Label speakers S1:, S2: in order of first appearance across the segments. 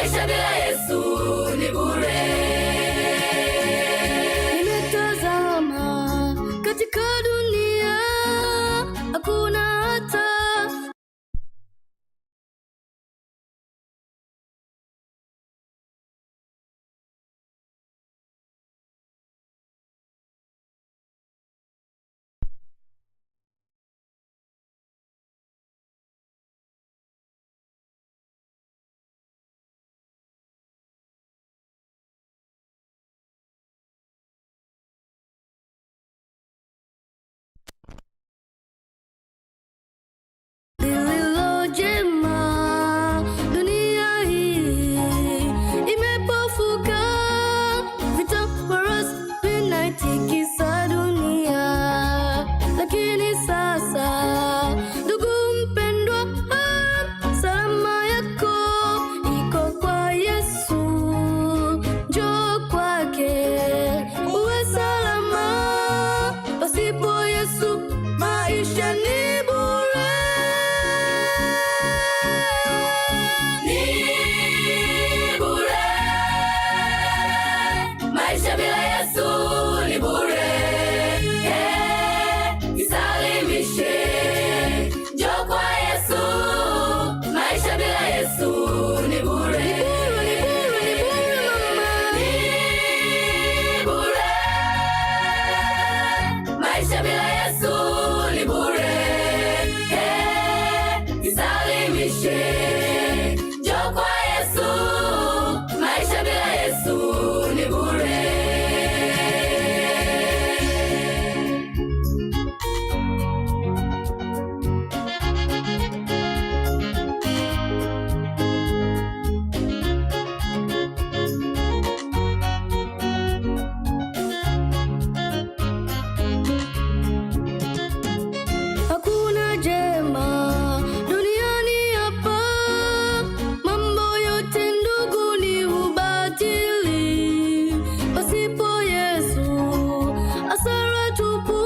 S1: Maisha bila Yesu ni bure.
S2: Nimetazama katika dunia, hakuna hata tikisa dunia, lakini sasa ndugu mpendwa, salama yako iko kwa Yesu. Njoo kwake uwe salama, pasipo Yesu maisha ni bure.
S1: Ni bure. Maisha bila Yesu ni bure. Jisalimishe, njoo kwa Yesu. Maisha bila Yesu ni bure. Ni bure. Maisha bila Yesu ni bure. Jisalimishe, njoo kwa Yesu. Maisha bila Yesu ni bure.
S2: Hakuna jema duniani hapa, mambo yote ndugu ni ubatili. Pasipo Yesu hasara tupu,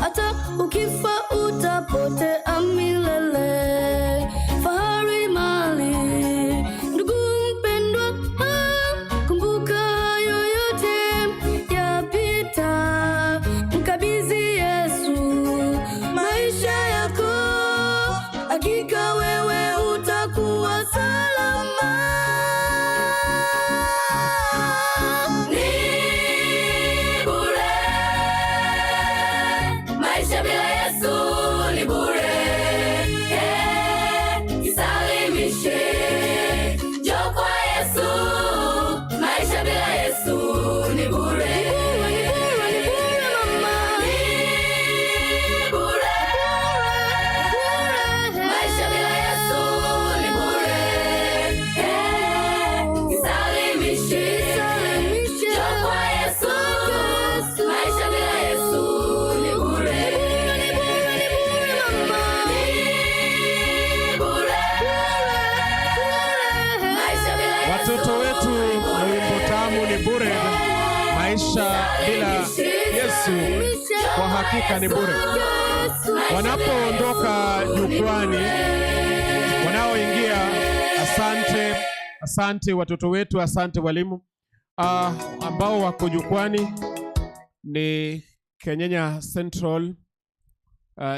S2: hata ukifa utapotea milele. Fahari mali, ndugu mpendwa, kumbuka hayo yote yapita. Mkabidhi Yesu maisha yako, hakika wewe utakuwa salama.
S1: Ni bure. Maisha bila Yesu ni bure. Jisalimishe, njoo kwa Yesu. Maisha bila Yesu ni bure. Ni bure. Maisha bila Yesu ni bure. Jisalimishe, njoo kwa Yesu. Maisha bila Yesu ni bure. Ni bure. Maisha bila Yesu.
S3: Watoto wetu na wimbo tamu ni bure. Maisha bila Yesu kwa hakika ni bure. Wanapoondoka jukwani, wanaoingia, asante watoto wetu, asante walimu. Ambao wako jukwani ni Kenyenya Central